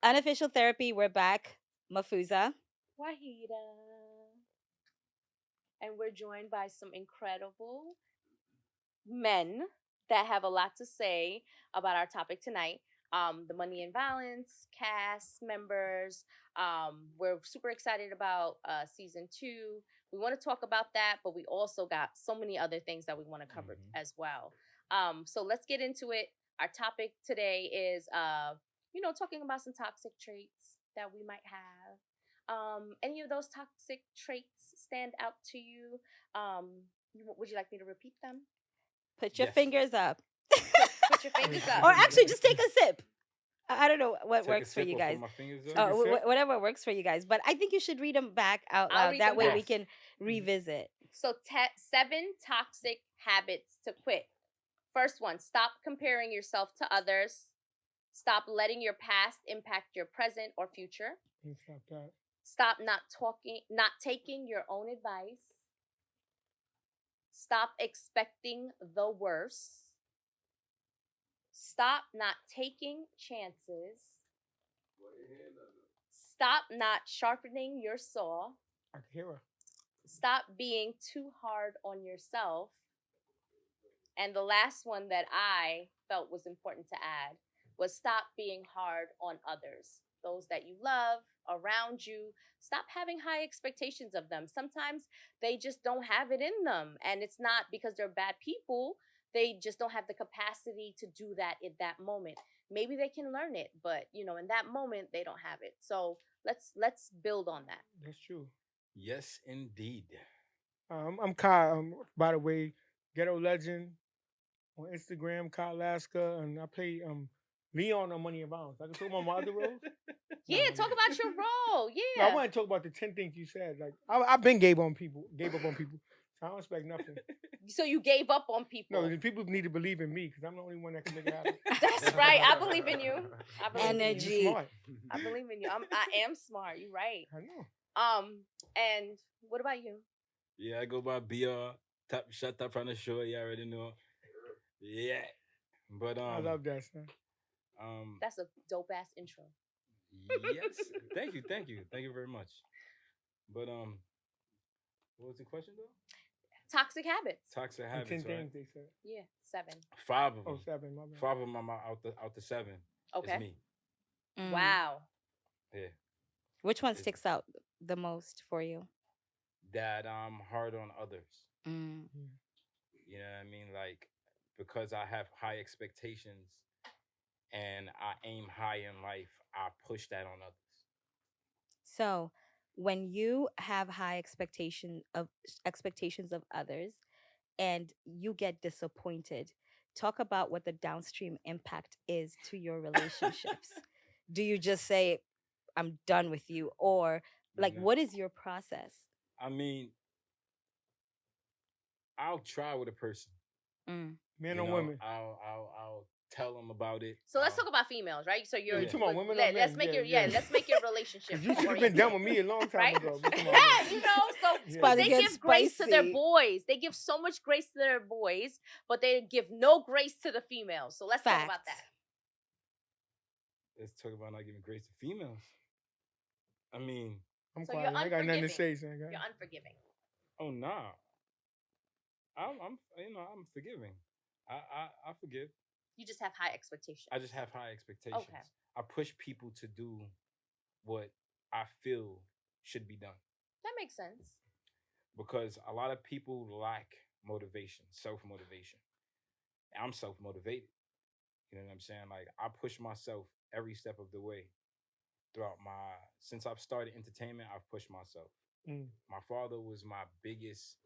Unofficial therapy. We're back. Mahfuza. Wahida. And we're joined by some incredible men that have a lot to say about our topic tonight. The money and violence cast members. We're super excited about season 2. We want to talk about that, but we also got so many other things that we want to cover as well. So let's get into it. Our topic today is, talking about some toxic traits that we might have. Any of those toxic traits stand out to you? Would you like me to repeat them? Put your Yes. fingers up. Put your fingers up. Or actually, just take a sip. I don't know what Take a works for sip you or guys. put my fingers Oh, up. a sip? whatever works for you guys. But I think you should read them back out I'll loud. read That them way back. we can revisit. So, 7 toxic habits to quit. First one, stop comparing yourself to others. Stop letting your past impact your present or future. Stop that. Stop not taking your own advice. Stop expecting the worst. Stop not taking chances. Stop not sharpening your saw. I can hear her. Stop being too hard on yourself. And the last one that I felt was important to add was stop being hard on others. Those that you love, around you. Stop having high expectations of them. Sometimes they just don't have it in them. And it's not because they're bad people. They just don't have the capacity to do that at that moment. Maybe they can learn it, but in that moment they don't have it. So let's build on that. That's true. Yes, indeed. I'm Kyle. By the way, Ghetto Legend on Instagram, Kyle Alaska, and I play Leon on Money and Violence. I can talk about my other roles. Yeah, talk about your role. No, Yeah. I want to talk about the 10 things you said. Like I've been gave up on people. So I don't expect nothing. So you gave up on people. No, the people need to believe in me because I'm the only one that can make it happen. That's right. I believe in you. I believe in Energy. you. You're smart. I believe in you. I am smart. You're right. I know. And what about you? Yeah, I go by BR. Top shut up on the show. You already know. Yeah. But I love that, son. That's a dope ass intro. Yes. Thank you very much. But what was the question though? Toxic habits. Toxic 10 habits, right? things they said. Yeah, 7. 5 of them. Oh, 7. My bad. 5 of them are out the 7. Okay. It's me. Mm. Wow. Yeah. Which one sticks out the most for you? That I'm hard on others. Mm. You know what I mean? Like, because I have high expectations and I aim high in life, I push that on others. So, when you have high expectations of others and you get disappointed, talk about what the downstream impact is to your relationships. Do you just say, I'm done with you? Or like, Mhm. what is your process? I mean, I'll try with a person. Mm. Men You or know, women? I'll tell them about it. So let's talk about females, right? So you're You talking about women or let's men? make Yeah, your yeah. let's make your relationship. You should have been done with me a long time Right? ago. We talking Yeah, about women. so Yeah. About to they get give grace to their spicy. boys. They give so much grace to their boys, but they give no grace to the females. So let's talk about Facts. that. Let's talk about not giving grace to females. I mean, I'm So quiet. you're I got nothing to unforgiving. say, son. You're unforgiving. oh nah. I'm forgiving. I forgive. You just have high expectations. I just have high expectations. Okay. I push people to do what I feel should be done. That makes sense. Because a lot of people lack motivation, self-motivation. I'm self-motivated. You know what I'm saying? Like, I push myself every step of the way since I've started entertainment, I've pushed myself. My father was my biggest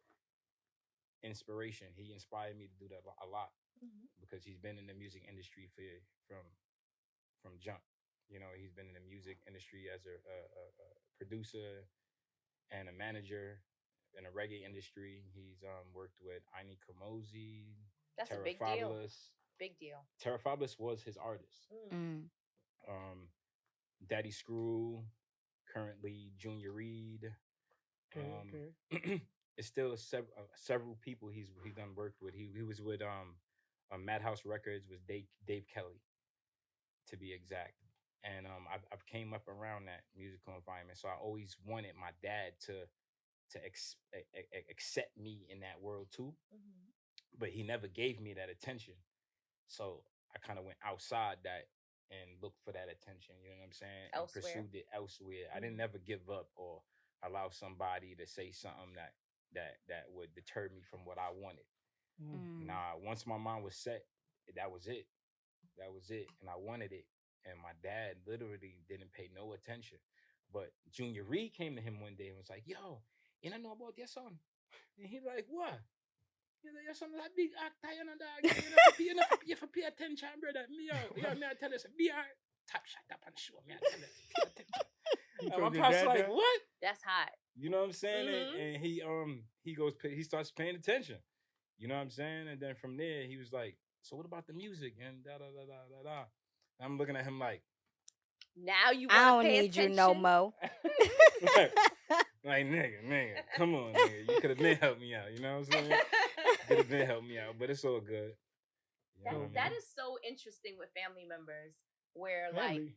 inspiration. He inspired me to do that a lot because he's been in the music industry from jump. You know, he's been in the music industry as a producer and a manager in the reggae industry. He's worked with Aini Kamosi, That's a Terra big deal. Fabulous. Big deal. Terra Fabulous was his artist. Mm. Daddy Screw, currently Junior Reed. Okay. It's still several people he's done worked with. He was with Madhouse Records with Dave Kelly, to be exact. and I've came up around that musical environment, so I always wanted my dad to accept me in that world too, Mhm. but he never gave me that attention. So I kind of went outside that and looked for that attention. You know what I'm saying? And Elsewhere. pursued it elsewhere. I didn't Mhm. never give up or allow somebody to say something that would deter me from what I wanted. Mm. Mm. Nah, once my mind was set, that was it. That was it, and I wanted it. And my dad literally didn't pay no attention. But Junior Reed came to him one day and was like, "Yo, you don't know about your son?" And he like, "What?" You know, you're some like big actor, you know, dog. You have to pay attention, brother. Me, I tell you, be a top shot up and show me. I tell you, pay attention. You And my told your pops dad like, that? what? That's hot. You know what I'm saying? Mhm. And he starts paying attention. You know what I'm saying? And then from there, he was like, so what about the music? And da da da da da da. And I'm looking at him like, Now you I want to don't pay need you attention? no mo. like nigga, come on, nigga. You could have been helped me out. You know what I'm saying? Could have been helped me out, but it's all good. You know what I That mean? is so interesting with family members, where like, Family.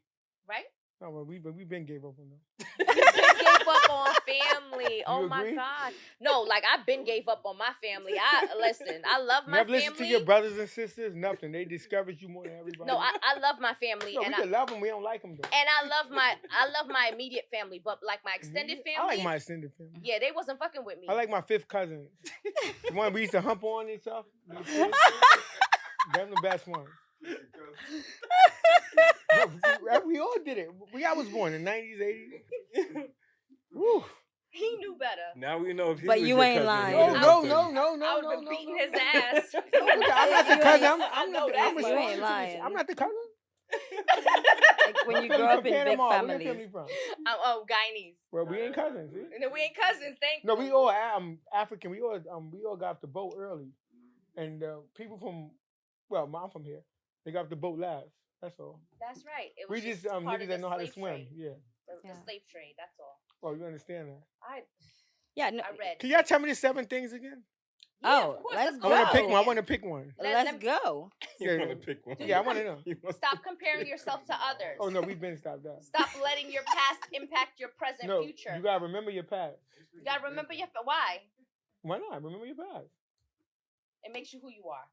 right? No, well, we been gave up on them. You been gave up on family. Oh You my agree? God. No, like I've been gave up on my family. I love my Never listen to family. your brothers and sisters. Nothing. They discourage you more than everybody. No, I love my family, No, we and can love them. We don't like them though. I love my immediate family, but like my extended I family, like my extended family. yeah, they wasn't fucking with me. I like my fifth cousin. The one we used to hump on and stuff. Them the best ones. No, we all did it. I was born in the 90s, 80s. Woo. He knew better. Now we know if he But was you your ain't cousin, lying. he No, would've no, helped no, you. no, no, I would no, have been no, beating no. his ass. I'm not the You cousin. ain't- I'm know not the. that I'm much. You ain't responsible to this. lying. I'm not the cousin. Like when you What grow family up in from big Panama? Where your families. family from? Oh, Guyanese. Well, we ain't cousins. See? And then we ain't cousins. Thank No, you. we all African. We all got off the boat early, and people from, well, I'm from here. They got off the boat last. That's all. That's right. It We was just part niggas of that the know how to slave swim. trade. Yeah. The Yeah. slave trade. That's all. Oh, you understand that? Yeah. No, I read. Can y'all tell me the 7 things again? Yeah, Oh, of course. let's I want to pick go. one. I want to pick one. let's Let- go. You Yeah, want to pick one? Yeah, I want to know. Stop comparing yourself to others. Oh no, we've been stopped that. Stop letting your past impact your present No, future. you gotta remember your past. You gotta remember why. Why not? Remember your past. It makes you who you are.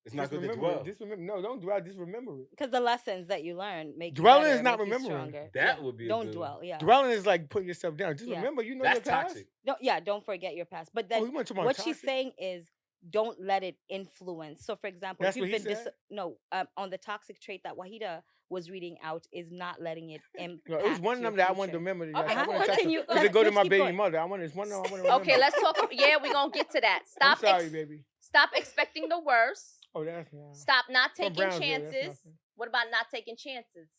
It's not Just good to remember dwell. it. Just remember. No, don't dwell. Just remember it. Because the lessons that you learn make you Dwelling better, is not make you remembering. stronger. That Yeah. would be a Don't good dwell. Yeah. Dwelling is like putting yourself down. Just Yeah. remember, you know That's your past. toxic. Don't forget your past. But Oh, then you want to talk about what she's toxic? saying is don't let it influence. So for example, That's if what you've he been said? on the toxic trait that Wahida was reading out is not letting it impact. No, it was one of your them that I wanted to future. remember. Okay, I want to continue. because it go to Let's my keep baby going. mother. It's one I want to remember. Okay, let's talk. Yeah, we're gonna get to that. I'm Stop. sorry, baby. Stop expecting the worst. Oh, that's not. Stop not From taking Brownsville, that's chances. nothing. What about not taking chances?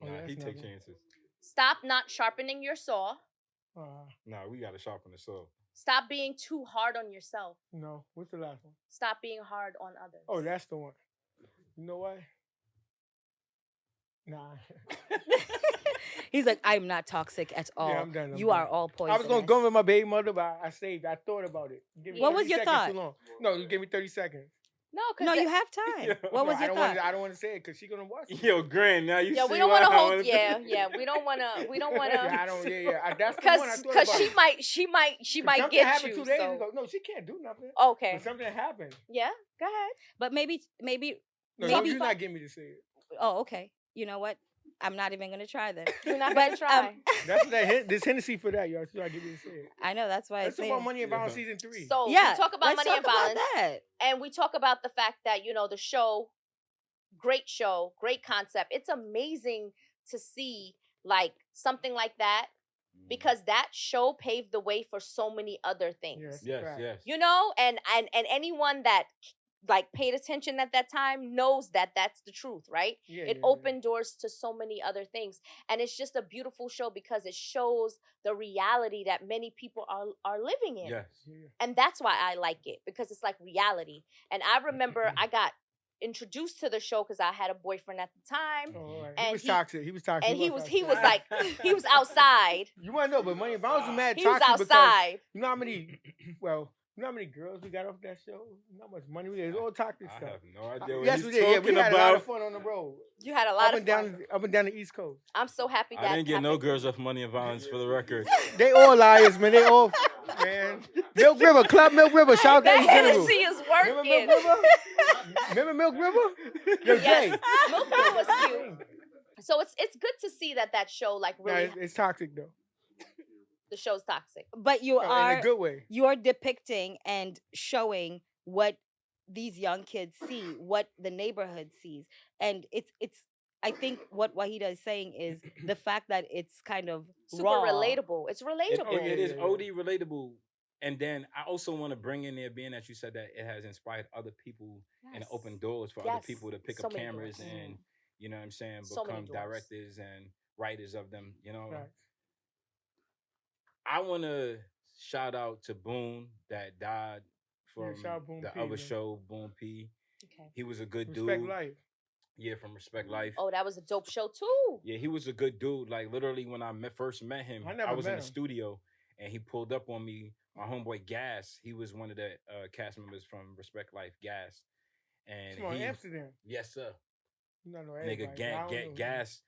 Oh, Nah, that's he take nothing. chances. Stop not sharpening your saw. Nah, we gotta sharpen the saw. Stop being too hard on yourself. No. What's the last one? Stop being hard on others. Oh, that's the one. You know what? Nah. He's like, I'm not toxic at all. I'm done, I'm you are done. all I poisonous. was gonna go with my baby mother, but I saved. I thought about it. Give me What 30 was your seconds thought? Too long. No, you gave me 30 seconds. No, because No, you have time. Yeah. What was No, your thought? I don't want to say it because she's gonna watch it. Yo, Grand, now you yeah, see we don't why want to I hold. wanna- Yeah, we don't want to. We don't want Yeah, to. I don't. Yeah. That's the one I thought Because about. she might Something get happened you. 2 days So ago. No, she can't do nothing. okay, But something happened. yeah, go ahead. But maybe. No, Maybe- you're not getting me to say it. Oh, okay. You know what? I'm not even gonna try then. You're not But, gonna try. That's what this Hennessy for that, y'all. She's not getting me to say it. I know that's why Let's I talk say. about Money and Violence Yeah. season 3. So Yeah, we talk about let's money and talk about violence, that. and we talk about the fact that the show, great concept. It's amazing to see like something like that because that show paved the way for so many other things. Yes, Yes, fact. yes. And anyone that like paid attention at that time knows that that's the truth, right? Yeah, It yeah, opened doors to so many other things, and it's just a beautiful show because it shows the reality that many people are living in. Yes. Yeah. And that's why I like it, because it's like reality. And I remember I got introduced to the show because I had a boyfriend at the time, Oh, all right. And He was he- toxic. He was toxic. and he was toxic. like he was outside. You want to know, but Money and Violence was mad He was toxic because outside. you know how many, well, You know how many girls we got off that show? You know how much money we had? It's all toxic I stuff. have no idea what Yes, he's we did. Yeah, we talking had a lot about. of fun on the road. You had a Up lot and of fun. down, up and down the East Coast. I'm so happy that I didn't get no happened. girls off Money and Violence for the record. They all liars, man. They all, man. Milk River, Club Milk River. Shout out to That East General. Hennessy is Remember working. Milk River? Remember Milk River? Yo, Jay. Yes, Milk River was cute. So it's good to see that show like Nah, really it's toxic though. the show's toxic. But you No, in are a good way. you're depicting and showing what these young kids see, what the neighborhood sees. And it's I think what Wahida is saying is the fact that it's kind of Super raw. relatable. It's It, relatable. it- it is yeah. OD relatable. And then I also want to bring in there, being that you said that it has inspired other people and Yes. open doors for other Yes. people to pick So up many cameras doors. and, you know what I'm saying, So many become doors. directors and writers of them. You know, Facts. I want to shout out to Boone that died from shout out Boone the P, other man. show, Boone P. Okay. He was a good Respect dude. life. Yeah, from Respect Life. Oh, that was a dope show too. Yeah, he was a good dude. Like literally, when I first met him, I I, never was met in the him. studio and he pulled up on me. My homeboy Gas, he was one of the cast members from Respect Life, Gas, and Come on, he, Amsterdam. yes sir, You don't know nigga, everybody. I don't know. Gas,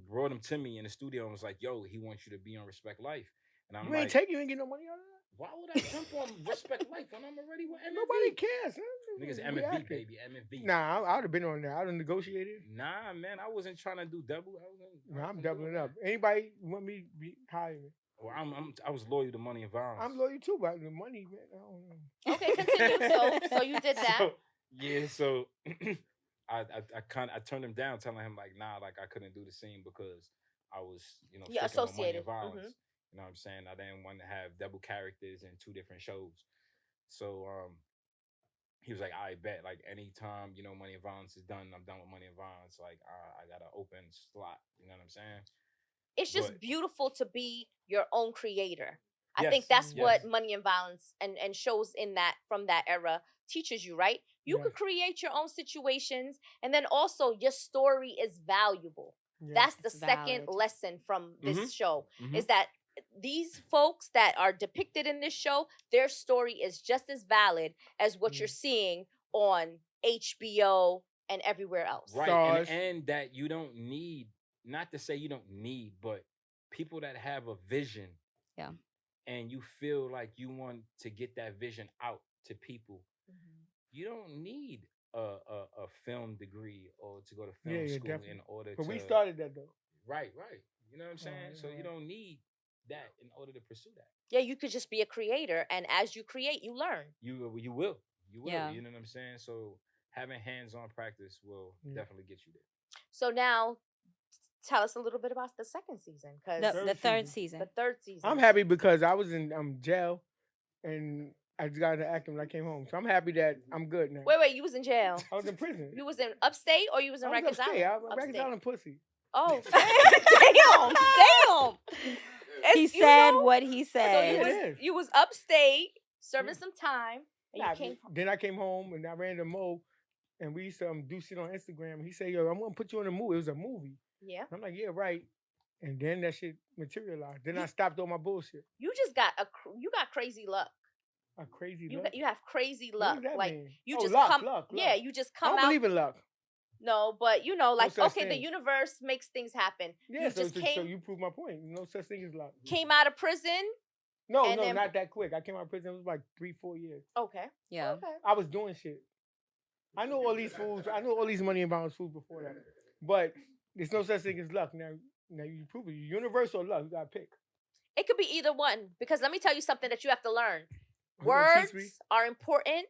brought him to me in the studio and was like, "Yo, he wants you to be on Respect Life," and I'm You ain't like, take, you ain't get no money out of that. "Why would I jump on Respect Life when I'm already with MV?" Nobody cares. Huh? Niggas We MV acting. baby, MV. Nah, I would have been on there. I would have negotiated. Nah, man, I wasn't trying to do double. Nah, I'm doubling up. Anybody want me to be hire me? Well, I was loyal to Money and Violence. I'm loyal too, but the money, man, I don't know. Okay, continue. So you did that. So, yeah, so I turned him down, telling him like, nah, like I couldn't do the scene because I was, you know, Yeah, sticking with Money and associated. Violence. You know what I'm saying? I didn't want to have double characters in two different shows. So he was like, I bet like anytime, you know, Money and Violence is done, I'm done with Money and Violence. Like I got an open slot. You know what I'm saying? It's just But- beautiful to be your own creator. I Yes, think that's yes. what Money and Violence and shows in that from that era teaches you, right? You Yes. could create your own situations, and then also your story is valuable. Yeah. That's the It's second valid. lesson from this Mhm. show Mhm. is that these folks that are depicted in this show, their story is just as valid as what you're seeing on HBO and everywhere else. Right, Stars. and that you don't need, not to say you don't need, but people that have a vision, Yeah. and you feel like you want to get that vision out to people, Mhm. you don't need a film degree or to go to film Yeah, school definitely. in order But to. we started that though. Right. You know what I'm saying? Alright, So you alright. don't need that in order to pursue that. Yeah, you could just be a creator, and as you create, you learn. You will. Yeah. You know what I'm saying? So having hands-on practice will Yeah. definitely get you there. So now, tell us a little bit about the second season, because The third the season. third season. I'm happy because I was in jail, and I just got into acting when I came home. So I'm happy that I'm good now. Wait, you was in jail. I was in prison. You was in upstate, or you was in I was Rikers upstate. Island? I Rikers Island pussy. Oh, damn. He It's- you said know, what he So said. you Yeah. was you was upstate serving Yeah. some time, and Nah, you came. then I came home and I ran to Mo, and we used to do shit on Instagram. He said, "Yo, I'm gonna put you in a movie." It was a movie. Yeah, I'm like, "Yeah, right." And then that shit materialized. Then I stopped all my bullshit. you just got you got crazy luck. A crazy You luck. you have crazy What luck. does that Like mean? you Oh, just luck, come. luck. Yeah, you just I come don't out. believe in luck. No, but you know, like such okay, the thing. universe makes things happen. Yeah, you so, just so, came so you proved my point. No such thing as luck. came out of prison. No, and no, then- not that quick. I came out of prison. It was like 3-4 years. Okay. Yeah. Okay. I was doing shit. I know all these fools. I know all these money and violence fools before that. But there's no such thing as luck. Now you prove it. Universal luck. You gotta pick. It could be either one, because let me tell you something that you have to learn. You gonna teach me? Words are important,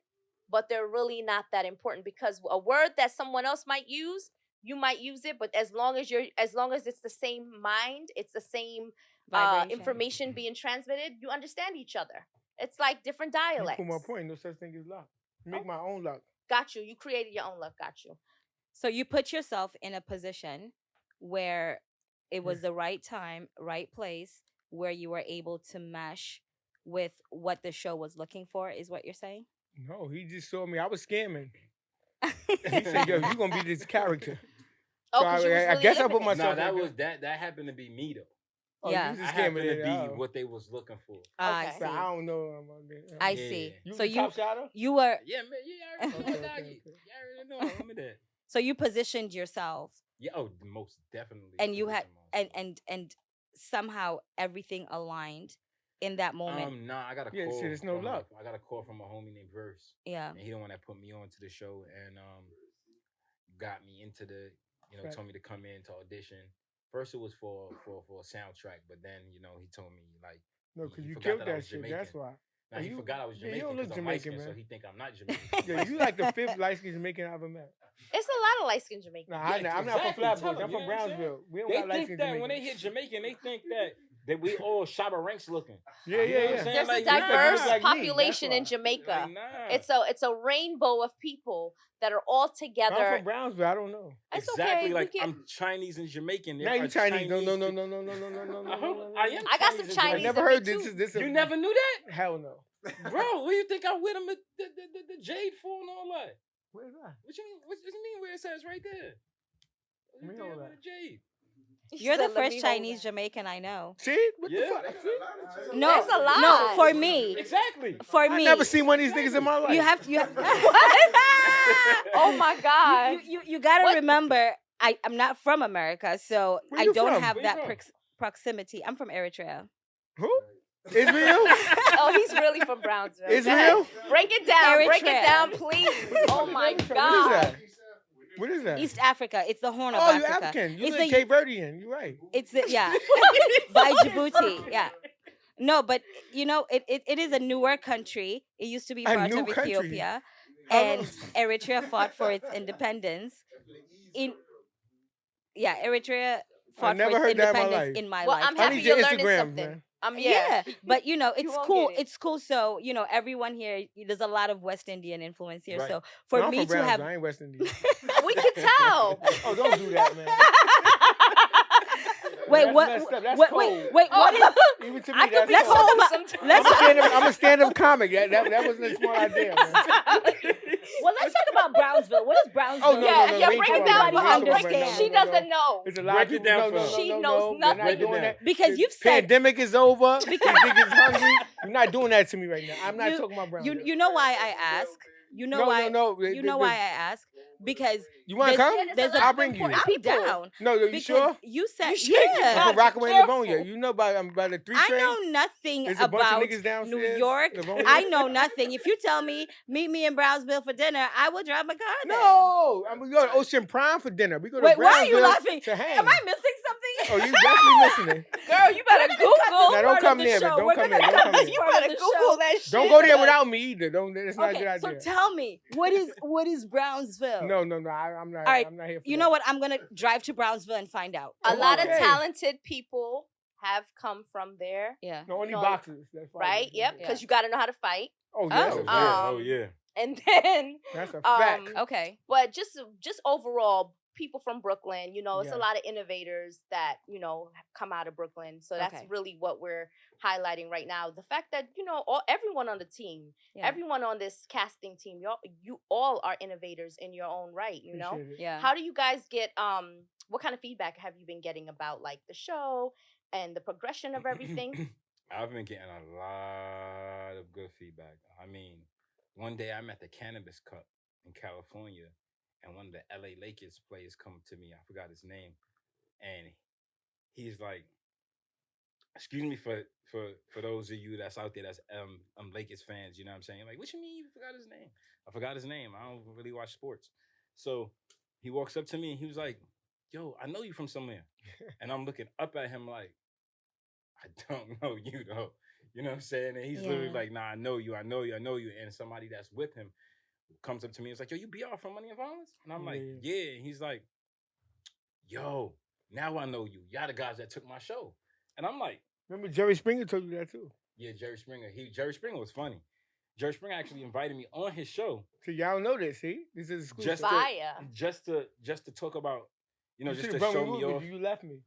but they're really not that important, because a word that someone else might use, you might use it, but as long as it's the same mind, it's the same Vibration. information being transmitted, you understand each other. It's like different You dialects. prove my point. No such thing as luck. Make Oh. my own luck. Got you. You created your own luck. Got you. So you put yourself in a position where it was the right time, right place, where you were able to mesh with what the show was looking for, is what you're saying? No, he just saw me. I was scamming. He said, "Yo, you gonna be this character." Oh, So because you was I really guess I living put it. myself No, that in was that happened to be me though. Oh, Yeah. you just I came happen in to there. be what they was looking for. I Okay. So I see. don't know. About that. I Yeah. see. You So was the top shotter? you were Yeah, man. Yeah, I already know Okay, that, doggy. okay. Yeah, I already know. Remember that. so you positioned yourself, Yeah. Oh, most definitely. and you had position myself. and somehow everything aligned in that moment. Nah, I got a Yeah, call. shit, it's no from luck. I got a call from a homie named Verse, Yeah. and he the one that put me on to the show, and got me into the, Right. told me to come in to audition. First, it was for a soundtrack, but then he told me like No, he because you forgot killed that I that was shit. Jamaican. That's why. Now Oh, he you- forgot I was yeah, you Jamaican don't look because I'm light Jamaican, skinned, so man. he think I'm not Jamaican. Yeah, you like the 5th light skinned Jamaican I ever met. It's a lot of light skinned Jamaicans. Nah, Yeah, I'm not from exactly. Tell Flatbush. them, I'm you from know what I'm saying? Brownsville. We don't They got light think skinned that Jamaicans. when they hear Jamaican, they think that we all Shabba Ranks looking. Yeah, You know what I'm yeah. saying? There's a Like, diverse nah. Like me, that's population in why. Jamaica. Like, nah. It's a rainbow of people that are all I'm together. from Brownsville. I don't know. It's exactly. okay. Like we can, I'm Chinese and Jamaican. There Now you are Chinese. No, no, Chinese no, pe- no, no, no, no, no, no, no, I no, no, I no. am. I got some and I Chinese Jamaican. never in me heard this. too. Is this? You never knew that, Hell no. bro. What do you think I wear them the jade for and all that? Where's that? What you mean? Where it says right there? What Let me you think I hold wear that. the jade? He You're the said, "Let first me hold Chinese that." Jamaican I know. See? What Yeah. the fuck? No, There's a lot. no, for me, Exactly. for I me, never seen one of these niggas in my life. you have to. Oh my God. You gotta What? remember. I'm not from America, so Where I you don't from? have Where you that from? proximity. I'm from Eritrea. Who? Israel? Oh, he's really from Brownsville. Go Israel? ahead. Break it down. Break Eritrea. it down, please. Oh my What is God. that? What is that? East Africa. It's the Horn of Oh, you Africa. African. You It's look the Cape Verdean. You're right. It's the by Djibouti. Yeah. No, but it is a newer country. It used to be A part new of country? Ethiopia, How and long- Eritrea fought for its independence. Eritrea fought never for its heard that in my independence life. in my Well, life. I'm I happy need your you're learning Instagram, something. man. Yeah, but it's You won't cool. get it. It's cool. So everyone here, there's a lot of West Indian influence here. Right. So for No, I'm me from to Brownsville. have, I ain't West Indian. We can tell. Oh, don't do that, man. wait, That's what? messed up. That's Wait, cold. what is? Even to me, I could that's be Let's cold. talk cold about- sometimes. let's- I'm a stand-up comic. That wasn't a smart idea, man. Well, let's talk about Brownsville. What is Brownsville? Oh, no, Yeah, no, yeah, we ain't break it talking down about for it. her. We ain't talking about it. She No, no, no. doesn't know. It's a lot Break of it people. down No, for no, her. no, She no, knows no. We're nothing. not Break it doing down. that. Because The you've said pandemic is over. These niggas hungry. You're not doing that to me right now. I'm not talking about Brownsville. you know why I ask. You know why. No. You know why I ask? Because You want to there's- come? there's a I'll lot bring of you. important I'm people. down. No, you Because sure? you said You sure you yeah. I'm gotta from be Rockaway, Livonia. careful. You know about the 3 I train? know nothing There's a bunch of about niggas downstairs, New York. Livonia. I know nothing. If you tell me meet me in Brownsville for dinner, I will drive my car there. No, we go to Ocean Prime for dinner. We go to Wait, why are you Brownsville laughing? to hang. Am I missing something? Oh, you definitely missing it. Girl, you better Google. Now, don't part of come the near me. show. Don't We're come gonna near. Don't come cut near. this You part of better the Google show. that shit. Don't go there without me either. Don't. That's not a good Okay, so idea. tell me what is Brownsville? No. I'm not. All right, I'm not here for You that. know what? I'm gonna drive to Brownsville and find out. A lot of Okay. talented people have come from there, Yeah. No, only No, boxers. That's fine. right? Yep, Yeah. because you got to know how to fight. Oh yeah. Oh. Oh Um, yeah. And then, That's a fact. Okay. but just overall, people from Brooklyn, it's Yeah. a lot of innovators that come out of Brooklyn. So that's Okay. really what we're highlighting right now. The fact that everyone on the team, Yeah. everyone on this casting team, you all are innovators in your own right. Appreciate it. Yeah. How do you guys get? What kind of feedback have you been getting about like the show and the progression of everything? I've been getting a lot of good feedback. I mean, one day I'm at the Cannabis Cup in California, and one of the LA Lakers players come to me. I forgot his name, and he's like, "Excuse me for those of you that's out there that's Lakers fans. You know what I'm saying? Like, what you mean you forgot his name? I forgot his name. I don't really watch sports." So he walks up to me and he was like, "Yo, I know you from somewhere," and I'm looking up at him like, "I don't know you though." You know what I'm saying? And he's literally Yeah. like, "Nah, I know you. And somebody that's with him comes up to me and is like, "Yo, you BR from Money and Violence?" And I'm like, Yeah. "Yeah." And he's like, "Yo, now I know you. Y'all the guys that took my show." And I'm like, Remember Jerry Springer told you that too. "Yeah, Jerry Springer. Jerry Springer was funny. Jerry Springer actually invited me on his show So y'all know this. See, this is exclusive. just to, Fire. just to talk about, just should've to brought me show me with you. off. You left me.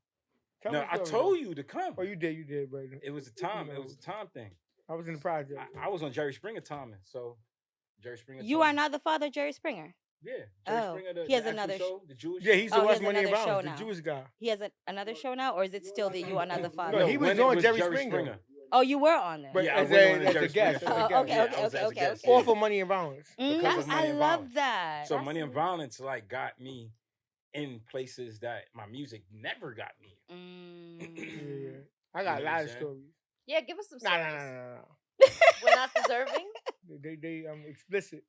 Tell No, me I the story, told though. you to come. Oh, you did, brother. It was a time. It was a time thing. I was in the project. I was on Jerry Springer timing, so Jerry Springer. You told are me- not the father of Jerry Springer. Yeah, Jerry Oh, Springer, he has the actual another. show, the Jewish Yeah, he show. used to Oh, he watch has Money and another show Violence, the now. Jewish guy. He has another show now, or is it still the You Are Not the Father? No, he was when doing it was Jerry Jerry Springer. Oh, you were on there. But Yeah, I as went a on as Jerry a guest, Springer as a show. Oh, guest. okay, Yeah, okay, I was okay, as a okay, guest. okay. All Yeah. for Money and Violence. Because of Money I and love Violence. that. So That's Money and Violence like got me in places that my music never got me. Yeah, Mm. I got You know a what lot I'm of saying? stories. Yeah, give us some Nah, stories. nah, nah, nah, nah. We're not deserving. They explicit.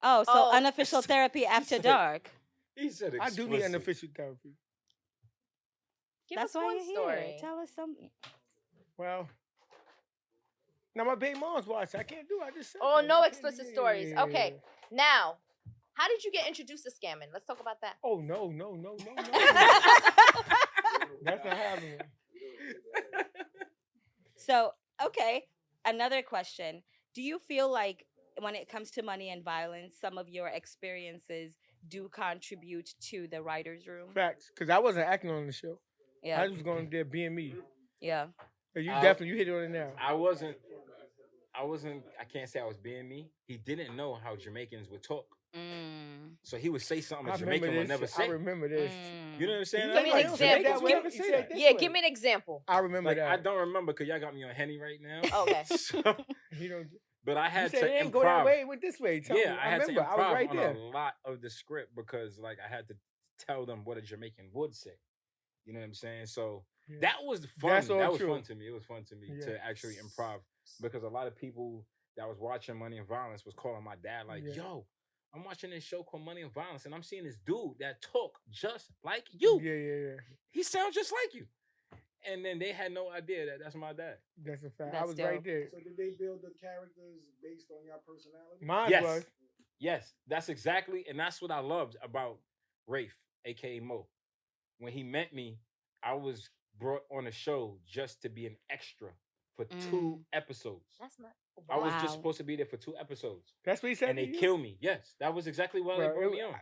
Oh, so Oh. unofficial therapy after said- dark. He said I do need explicit. unofficial therapy. Give That's us why one you're story. here. Tell us something. Well, now my baby mom's watching. I can't do it. I just said Oh, that. no I can't explicit do- stories. yeah. Okay. Now, how did you get introduced to scamming? Let's talk about that. Oh no. That's not happening. So, okay, another question. Do you feel like when it comes to money and violence, some of your experiences do contribute to the writer's room? Facts. Because I wasn't acting on the show. Yeah. I was going there being me. Yeah. You I- definitely you hit it on it now. I wasn't. I can't say I was being me. He didn't know how Jamaicans would talk, Mm. so he would say something I a Jamaican remember would this. never I say. remember this. You know what I'm saying? Give me an Like, example. Jamaicans would Give- never say he that. said Yeah, way. give me an example. I remember Like, that. I don't remember because y'all got me on Henny right now. Okay. So, He don't. but I You had said to it ain't go that improv. way. It went this way. Tell me. Yeah, I had to remember. I was improv right on there. a lot of the script because, like, I had to tell them what a Jamaican would say. You know what I'm saying? So Yeah. that was fun. That's all That was true. fun to me. It was fun to me Yeah. to actually improv because a lot of people that was watching Money and Violence was calling my dad like, Yeah. "Yo, I'm watching this show called Money and Violence, and I'm seeing this dude that talk just like you. Yeah. He sounds just like you." And then they had no idea that that's my dad. That's a fact. I That's was right dope. there. So did they build the characters based on your personality? Mine Yes. was. Yes, that's exactly, and that's what I loved about Rafe, aka Mo. When he met me, I was brought on a show just to be an extra for 2 episodes. That's not. I was Wow. just supposed to be there for 2 episodes, That's what he said. and to they you? killed me. Yes, that was exactly why they Bro, brought me on.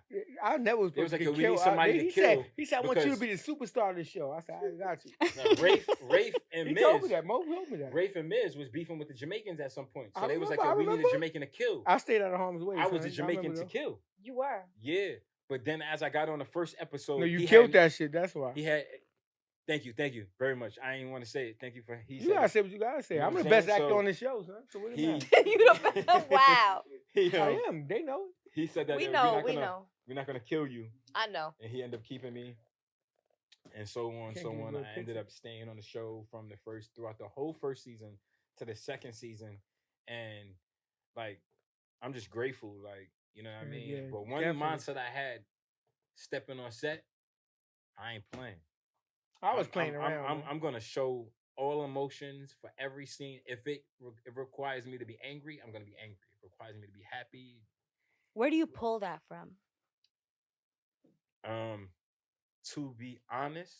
I never was It was supposed to like, get we need killed. somebody to he kill said, I want you to because- be the superstar of the show. I said, I got you. Now, Rafe and He told me Miz, that. Mo told me that. Rafe and Miz was beefing with the Jamaicans at some point, so I they was like, remember, "Yo, I we need a remember. Jamaican to kill." I stayed out of harm's way. I was the son. Jamaican remember to though. kill. You were. Yeah, but then as I got on the first episode, No, you he killed had, that shit. That's why. He had. Thank you very much. I ain't want to say it. Thank you for. He You said gotta it. say what you gotta say. You know I'm what the I'm best saying? actor So, on the show, son. So what it he- matter? You don't. Wow. He, I am. They know. he said that We we're know. not We gonna, know. we're not gonna kill you, I know. and he ended up keeping me, and so on, Can't so get a on. real I ended picture. up staying on the show from throughout the whole first season to the second season, and like I'm just grateful, like you know what I Yeah, mean. yeah, But one definitely. mindset I had stepping on set, I ain't playing. I was playing around. man. I'm gonna show all emotions for every scene. If it requires me to be angry, I'm gonna be angry. If it requires me to be happy, Where do you pull that from? to be honest,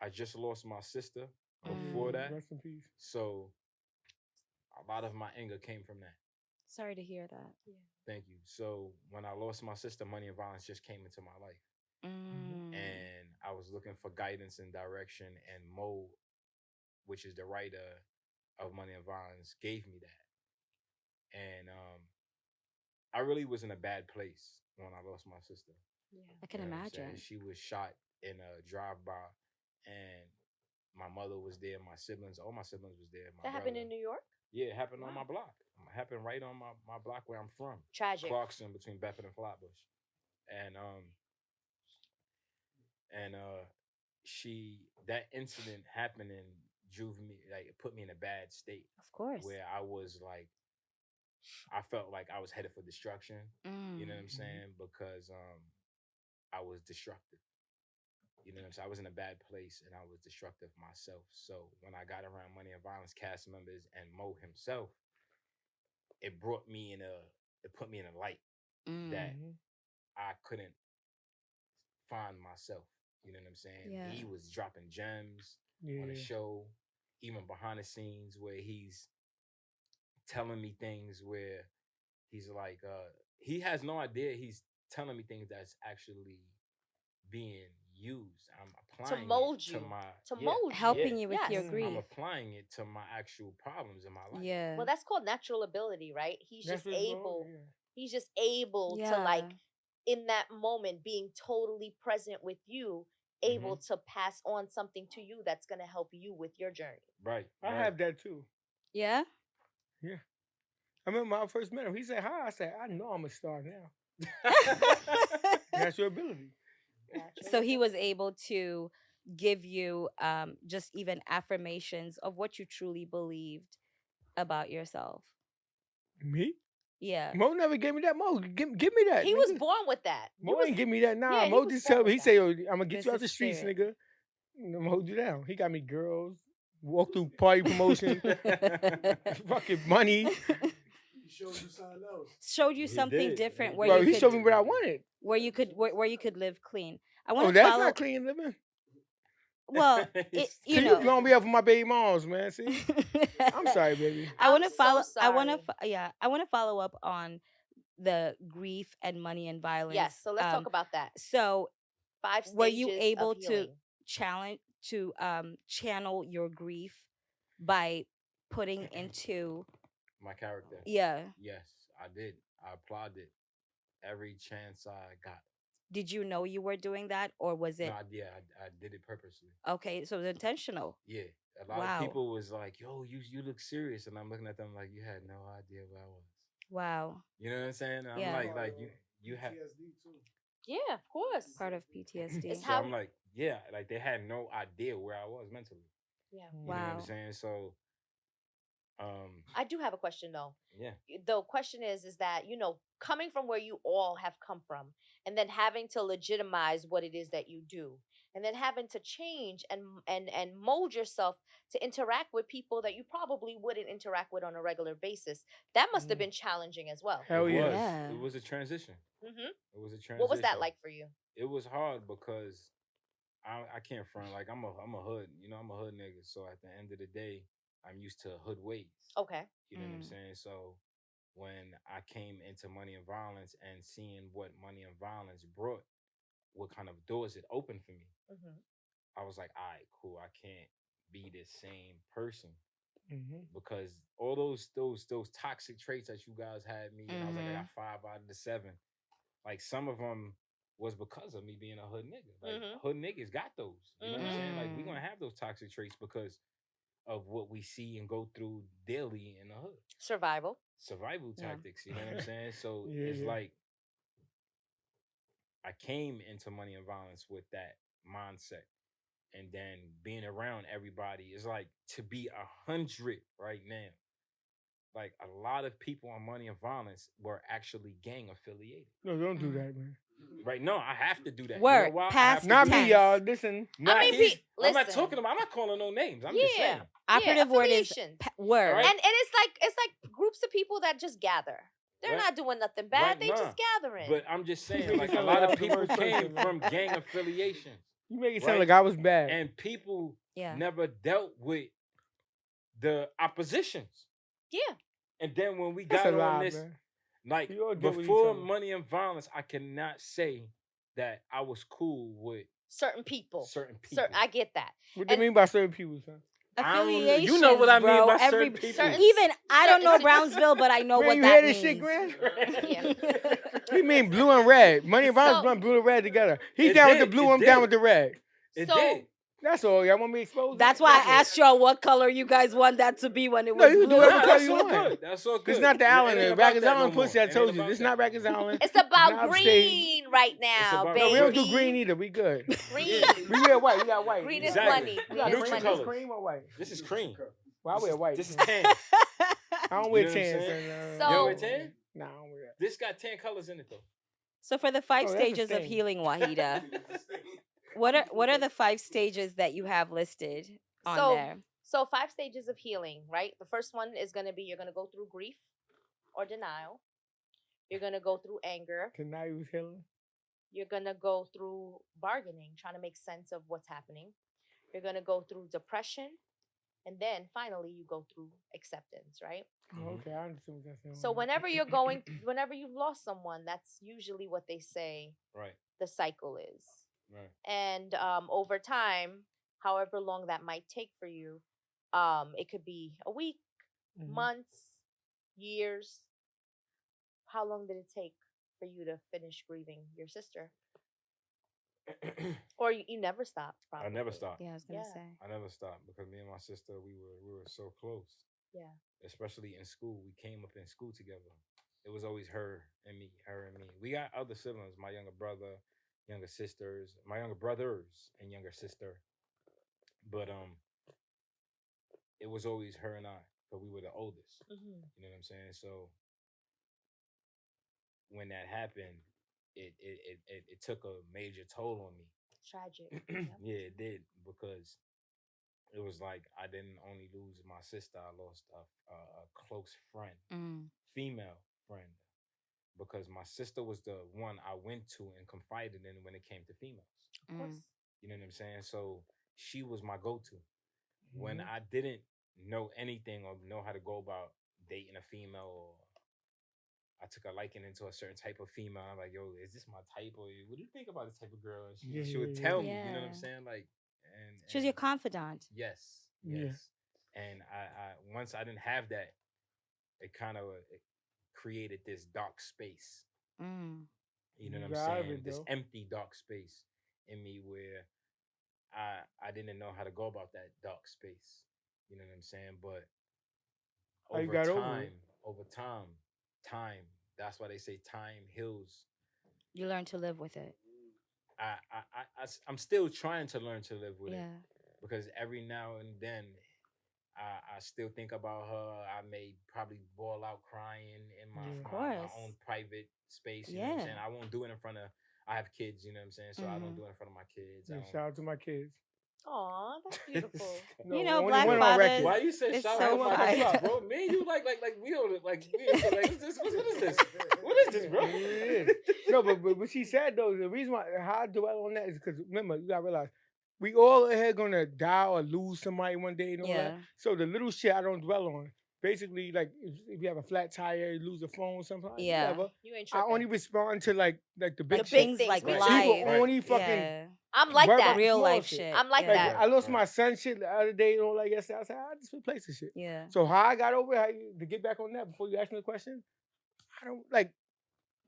I just lost my sister before that, Rest in peace. so a lot of my anger came from that. Sorry to hear that. Thank you. So when I lost my sister, Money and Violence just came into my life, Mm. and I was looking for guidance and direction, and Mo, which is the writer of Money and Violence, gave me that. And I really was in a bad place when I lost my sister. I can You know what I'm saying? imagine. She was shot in a drive-by, and my mother was there, my siblings, all my siblings was there. My That happened brother. in New York. Yeah, it happened on Wow. my block. It happened right on my block where I'm from. Tragic. Clarkson, between Bedford and Flatbush. And that incident happened and drove me, like it put me in a bad state Of course. where I was like, I felt like I was headed for destruction. You know what I'm Mm. saying? Because I was destructive. You know what I'm saying? I was in a bad place and I was destructive myself. So when I got around Money and Violence cast members and Mo himself, it put me in a light Mm. that Mhm. I couldn't find myself. You know what I'm saying? Yeah. He was dropping gems on the Yeah. show, even behind the scenes where he's telling me things where he's like, he has no idea he's telling me things that's actually being used. I'm applying mold it you. to my To mold you. Helping you with Yes. your Mm. grief. I'm applying it to my actual problems in my life. Yeah. Well, that's called natural ability, right? He's That's just what it's able. called, yeah. He's just able to like in that moment being totally present with you, able to pass on something to you that's going to help you with your journey. Right. I right. have that too. Yeah. Yeah. I remember when I first met him. He said, "Hi." I said, "I know I'm a star now." That's your ability. So he was able to give you just even affirmations of what you truly believed about yourself. Me? Yeah. Mo never gave me that. Mo, give me that. He nigga. was born with that. Mo ain't give me that. Nah, yeah, he Mo was just born tell me. with He that. say, "Yo, I'm gonna get It's you out the the streets, spirit. nigga. I'm gonna hold you down." He got me girls, walk through party promotion, fucking money. He showed you something else. Showed you He something did. different He where did. Well, you he could showed me what I wanted. where you could live clean. I Oh, want to that's follow. not clean living. Well, it you See, you know. blowing me up for my baby moms, man. See, I'm sorry, baby. I want to I'm follow. so I want sorry. to. Yeah, I want to follow up on the grief and money and violence. Yes, so let's talk about that. So, 5 were you stages able of healing. to channel your grief by putting into My character. yeah? Yes, I did. I applaud it every chance I got. Did you know you were doing that, or was it No, I did it purposely. okay? So it was intentional. Yeah, a lot of people was like, "Yo, you look serious," and I'm looking at them like, "You had no idea where I was." Wow. You know what I'm saying? I'm Yeah. like you have. PTSD too. Yeah, of course. Part of PTSD. It's So how I'm like, yeah, like they had no idea where I was mentally. yeah. You know what Wow. I'm saying? So, I do have a question though. yeah, The question is that, you know, coming from where you all have come from and then having to legitimize what it is that you do and then having to change and mold yourself to interact with people that you probably wouldn't interact with on a regular basis. That must have been challenging as well. Hell it yeah. was. Yeah. It was a transition. Hmm. It was a transition. What was that like for you? It was hard because I can't front like I'm a hood, you know, I'm a hood nigga. So at the end of the day, I'm used to hood ways. Okay. You know what I'm Mm. saying? So when I came into money and violence and seeing what money and violence brought, what kind of doors it opened for me, Hmm. I was like, all right, cool. I can't be the same person Mm-hmm. because all those toxic traits that you guys had me, and I was like, I Mhm. got 5 out of the 7. Like some of them was because of me being a hood nigga. Like Mhm. hood niggas got those. You know what I'm saying? Like we Mm. gonna have those toxic traits because of what we see and go through daily in the hood. Survival. Survival Yeah. tactics. You know what I'm saying? So Yeah, it's yeah. like I came into money and violence with that mindset. And then being around everybody is like to be 100 right now. Like a lot of people on money and violence were actually gang affiliated. No, don't do that, man. Right? No, I have to do that. Word. You know why? I have Past to Not do me, that. tense. y'all. Listen. Nah, I mean, he's- I'm not listen. talking about. I'm not calling no names. I'm Yeah. just saying. Operative word is affiliations. word. All right. And it's like groups of people that just gather. They're Right. not doing nothing bad. Right, They nah. just gathering. But I'm just saying, Make it like a sound lot like I of was the people worst person, came man. from gang affiliations, You make it sound Right. like I was bad. and people Yeah. never dealt with the oppositions. Yeah. And then when we That's got a on lie, this, man. like You all deal with each before other. money and violence, I cannot say that I was cool with Certain people. certain people. I get that. What do you And- mean by certain people, son? Affiliations. You know what I mean bro. by Every, certain people. certain- Even I don't know certain- Brownsville, but I know Man, what you that hear means. this shit, Grand? Yeah. What do you mean blue and red? Money and violence So- run blue and red together. He's It down with did, the blue, it I'm down did. with the red. It So- did. That's all. Y'all want me exposed? That's why That's I asked y'all what color you guys want that to be when it No, was you can do blue. whatever Nah, color that's you all want. good. That's all good. It's not the It island. ain't The about Rikers that Island no pussy, more. I It told ain't you. about It's that. not Rikers Island. It's about Nah, I'm saying- green right now, about- baby. No, we don't do green either. We good. Green. We wear white. We got white. Green We is got Exactly. money. We Green got is Neutral cream. money. colors. Cream or white? This is cream. Well, I wear white. This is man. tan. I don't You wear know what I'm tan. saying? So- You don't wear tan? Nah, I don't wear that. This got 10 colors in it though. So for the 5 Oh, that's a stages of stain. healing, Wahida, what are the 5 stages that you have listed on So- there? So 5 stages of healing, right? The first one is going to be you're going to go through grief or denial. You're going to go through anger. Tonight he was healing. You're going to go through bargaining, trying to make sense of what's happening. You're going to go through depression. And then finally, you go through acceptance, right? Oh, okay, I understand what that's saying. So whenever you've lost someone, that's usually what they say Right. the cycle is. Right. And over time, however long that might take for you, it could be a week, Mhm. months, years, How long did it take for you to finish grieving your sister? Or you never stopped, I probably. never stopped. Yeah, I was gonna Yeah. say. I never stopped because me and my sister we were so close. Yeah. Especially in school. We came up in school together. It was always her and me, her and me. We got other siblings, my younger brother, younger sisters, my younger brothers and younger sister. But it was always her and I, because we were the oldest. Hmm. You know what I'm saying? So when that happened, it took a major toll on me. Tragic. Yep. Yeah, it did, because it was like I didn't only lose my sister, I lost a close friend, Mm. female friend, because my sister was the one I went to and confided in when it came to females. Of course. Mm. You know what I'm saying? So she was my go-to when Mhm. I didn't know anything or know how to go about dating a female, or I took a liking into a certain type of female. I'm like, yo, is this my type? Or what do you think about this type of girl? And Yeah, she yeah, would yeah. tell me, you know what I'm Yeah. saying? Like, She was and your confidant. yes, Yeah. yes. And I once I didn't have that, it kind of it created this dark space. Mm. You know You what I'm got out of saying? it This though. empty dark space in me where I didn't know how to go about that dark space. You know what I'm saying? But How you over got over time, it? over time, that's why they say time heals. You learn to live with it. I'm still trying to learn to live with it, Yeah. because every now and then I still think about her. I may probably bawl out crying in my Of Yeah. my, my course. own private space. You know what I'm Yeah. saying? I won't do it in front of. I have kids. You know what I'm saying? So I don't Hmm. do it in front of my kids. I Yeah, don't. shout out to my kids. Aw, that's beautiful. You No, know, only black one Yo, on fathers, record. why you say it's shout I out so to don't my want to cut you fine. kids, out. bro? Me and you like we don't like we into like what is this? What is this, bro? Yeah, it is. No, but she said though, the reason why how I dwell on that is because remember, you gotta realize we all ahead gonna die or lose somebody one day and all that. Yeah. So the little shit I don't dwell on. Basically, like if you have a flat tire, you lose a phone, something, Yeah. whatever. You ain't I tripping. only respond to like the The big big shit. things things, like me Right. too. People life. only fucking Yeah. I'm like worry that. about the Real small life shit. shit. I'm like Yeah. Like that. I lost Right. my son shit the other day and all like yesterday. I said I just replaced the shit. Yeah. So how I got over it, to get back on that before you ask me the question, I don't like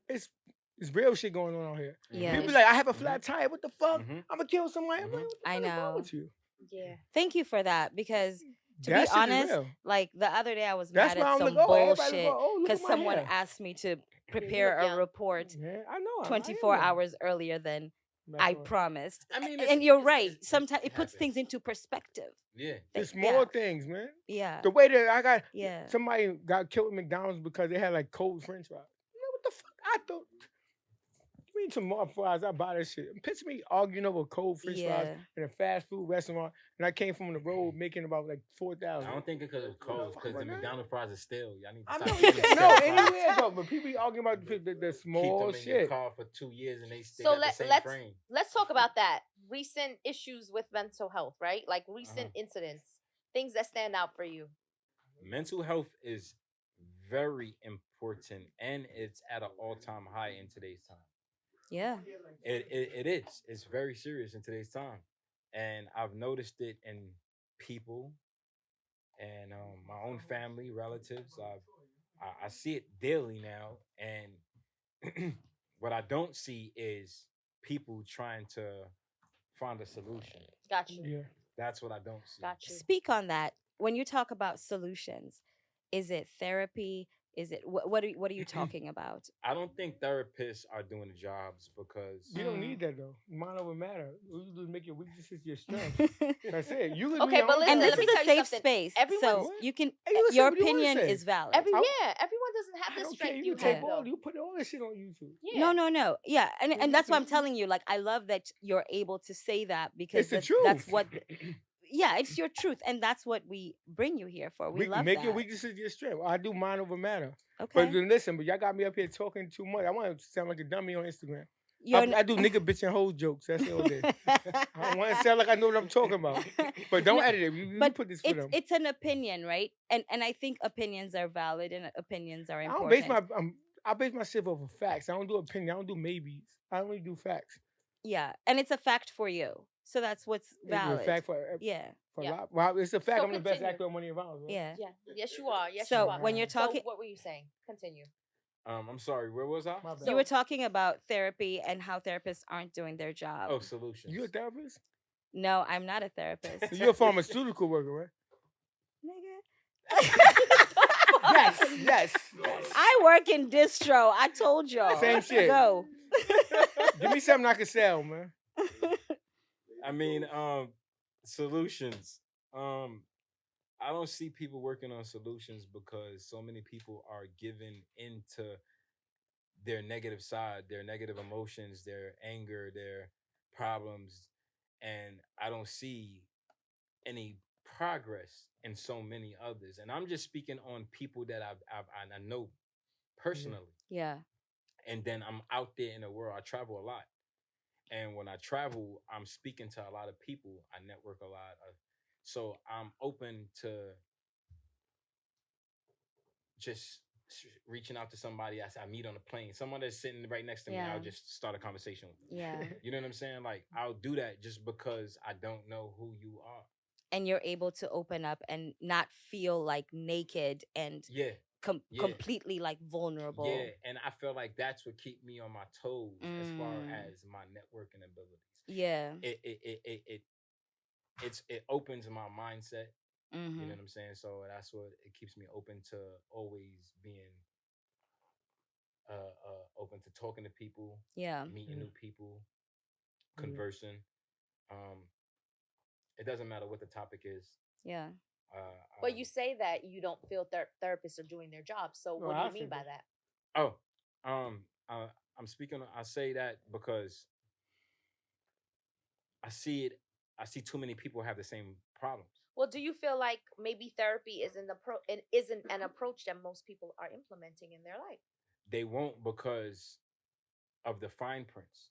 it's real shit going on out here. Yeah. People like I have a Mhm. flat tire. What the fuck? Mhm. I'm gonna kill somebody. I'm like, Mhm. what the I fuck is wrong know. with you? Yeah. Thank you for that, because to That be shit is honest, real. like the other day I was That's mad why at I'm like, some oh, everybody look, bullshit oh, look at because my someone hair. asked me to Yeah, you prepare look a young. report Yeah, I know. I am 24 young. hours earlier than That's I what. promised. I mean, And you're it's right. Sometimes it puts happens. things into perspective. Yeah. Just Yeah. small things, man. Yeah. The way that I got Yeah. somebody got killed at McDonald's because they had like cold French fries. You know what the fuck? I thought. Give me some more fries. I buy that shit. Picture me arguing over cold French fries Yeah. in a fast food restaurant, and I came from the road making about like I 4,000. don't think it's because it's cold, because the Fuck, man. McDonald's fries are stale. Y'all need to I stop know. eating No, stale fries. anywhere though. But people be arguing about the Keep small them in your shit. car for 2 years and they So got the same frame. let's talk about that. Recent issues with mental health, right? Like recent Uh-huh. incidents, things that stand out for you. Mental health is very important, and it's at an all-time high in today's time. Yeah. It is. It's very serious in today's time, and I've noticed it in people and my own family, relatives. I see it daily now, and what I don't see is people trying to find a solution. Got you. Yeah. That's what I don't see. Got you. Speak on that. When you talk about solutions, is it therapy? Is it what are you talking about? I don't think therapists are doing the jobs because You don't Mm. need that though. Mind over matter. All you do is make your weaknesses your strength. That's it. You can Okay, be your but own listen, And this let me is a tell you safe something. space, Everyone's- so you can Hey, you your say what you wanna opinion say. is valid. Everyone doesn't have I this don't care. strength You you take have, all. though. You put all this shit on YouTube. Yeah. No. Yeah, and Yeah, that's why I'm listen. telling you. Like, I love that you're able to say that It's because the that's truth. what. Yeah, it's your truth, and that's what we bring you here for. We love make that. your weaknesses your strength. I do mind over matter. But Okay. then listen, but y'all got me up here talking too much. I want to sound like a dummy on Instagram. You're I do nigga, bitch, and hoe jokes. That's all day. I want to sound like I know what I'm talking about. But don't No, edit it. You but put this for them. it's an opinion, right? And I think opinions are valid and opinions are I don't base important. I base my shit off of facts. I don't do opinion. I don't do maybes. I only do facts. Yeah, and it's a fact for you, so that's what's It's valid. a fact for Yeah, a Yeah. lot. Well, it's a fact. So I'm the best continue. actor on Money and Violence. Right? yeah. Yeah. Yes, you are. Yes, So you are. when you're So talking, what were you saying? Continue. I'm sorry. Where was I? My bad. You were So talking about therapy and how therapists aren't doing their job. Oh, solutions. You a therapist? No, I'm not a therapist. So you're a pharmaceutical worker, right? Nigga. Yes, yes, yes. I work in distro. I told y'all. Same shit. Go. Give me something I can sell, man. I mean, solutions. I don't see people working on solutions because so many people are given into their negative side, their negative emotions, their anger, their problems, and I don't see any progress in so many others. And I'm just speaking on people that I know personally. Yeah. And then I'm out there in the world. I travel a lot. And when I travel, I'm speaking to a lot of people. I network a lot. So I'm open to just reaching out to somebody I meet on a plane. Someone that's sitting right next to me, Yeah. I'll just start a conversation with. Yeah. You know what I'm saying? Like, I'll do that just because I don't know who you are. And you're able to open up and not feel like naked and Yeah. Yeah. completely like vulnerable. Yeah, and I feel like that's what keep me on my toes as far Mm. as my networking abilities. Yeah. It opens my mindset. You Mm-hmm. know what I'm saying? So that's what it keeps me open to always being open to talking to people, Yeah. meeting new people, Yeah. conversing. It doesn't matter what the topic is. Yeah. but you say that you don't feel therapists are doing their job. So No, what do I you mean feel by that. that? Oh, I'm speaking. I say that because I see it. I see too many people have the same problems. Well, do you feel like maybe therapy isn't an approach that most people are implementing in their life? They won't because of the fine prints.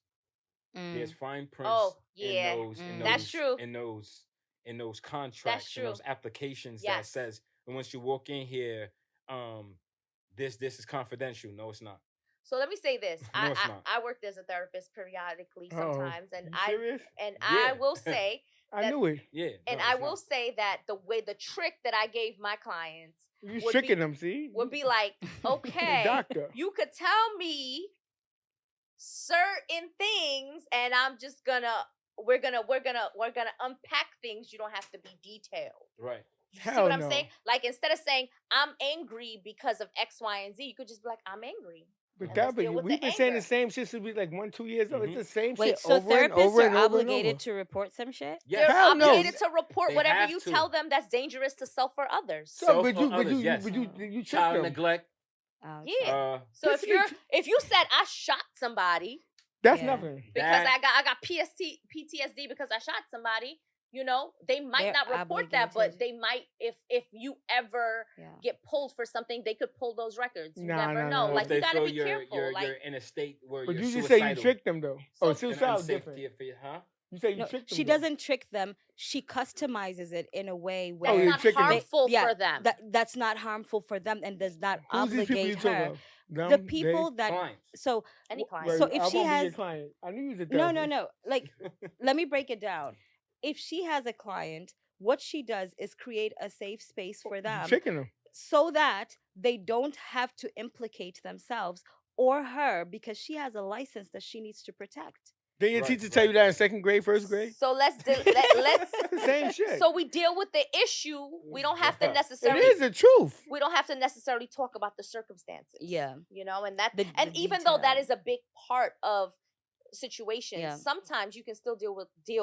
Mm. There's fine prints Oh, in yeah. those That's true. in those contracts and true. those applications that Yes. says once you walk in here, this is confidential. No, it's not. So let me say this. No, it's not. I worked as a therapist periodically Uh-oh. sometimes, and You serious? I Yeah. will say I that- knew it. Yeah, and no, I it's will not. say that the trick that I gave my clients You would tricking be- them, see? would be like, okay, doctor. you could tell me certain things, and I'm just gonna we're gonna unpack things. You don't have to be detailed. Right. You see Hell what I'm no. saying? Like, instead of saying I'm angry because of X, Y, and Z, you could just be like, I'm angry. But And that, let's deal with we've the been saying the anger. same shit since we like 1-2 years old. Mhm. It's the same Wait, shit so over and therapists over are and over and obligated over. to report some shit? Yes. They're Hell no. obligated to report They whatever have you to. tell them that's dangerous to self or others. So, Self but or you, but others, you, yes. but you trick Child them. neglect. Oh, Yeah. true. So This if you said I shot somebody That's Yeah. nothing. because That- I got PTSD because I shot somebody, they might They're not report that, but obligated. they might if you ever Yeah. get pulled for something, they could pull those records. You Nah, never nah, know. nah. Or Like, if they you gotta feel be careful. you're Like, in a state where But you're you just say you suicidal. tricked them though. So- Oh, And suicide Unsafe different. huh? You say you No, tricked them. she though. doesn't trick them. She customizes it in a way where Oh, that's you're not tricking them. harmful yeah, for them. that's not harmful for them and does not Who's these people you obligate talking her. about? Them, The they? people that Clients. so Any w- client. so Right, if I she won't be your has client. I knew you was a no therapist. like let me break it down. If she has a client, what she does is create a safe space for You them tricking them. so that they don't have to implicate themselves or her because she has a license that she needs to protect. Didn't your Right, teacher tell you right. that in second grade, first grade? So let's Same shit. so we deal with the issue. We don't have to Yeah. It necessarily is the truth. we don't have to necessarily talk about the circumstances. Yeah. And that The even though that detail. is a big part of situations, Yeah. sometimes you can still deal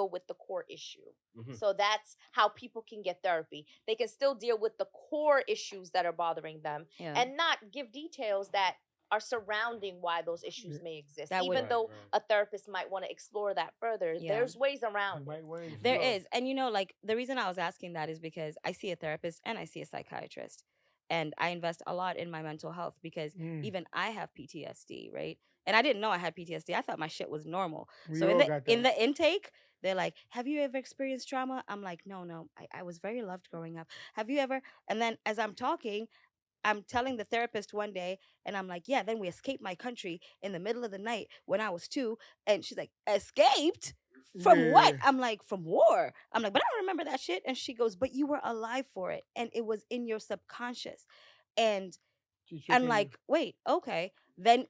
with the core issue. Mhm. So that's how people can get therapy. They can still deal with the core issues that are bothering them Yeah. and not give details that are surrounding why those issues Yeah. may exist. That would- Even Right, though right. a therapist might want to explore that further, Yeah. there's ways around it. Right ways, There yeah. is. And like the reason I was asking that is because I see a therapist and I see a psychiatrist. And I invest a lot in my mental health because Mm. even I have PTSD, right? And I didn't know I had PTSD. I thought my shit was normal. We So all in the got in that. the intake, they're like, "Have you ever experienced trauma?" I'm like, "No. I was very loved growing up. Have you ever?" And then as I'm talking, I'm telling the therapist one day, and I'm like, "Yeah, then we escaped my country in the middle of the night when I was 2." And she's like, "Escaped? From what?" Yeah. I'm like, "From war." I'm like, "But I don't remember that shit." And she goes, "But you were alive for it. And it was in your subconscious." And I'm like, wait, okay. Then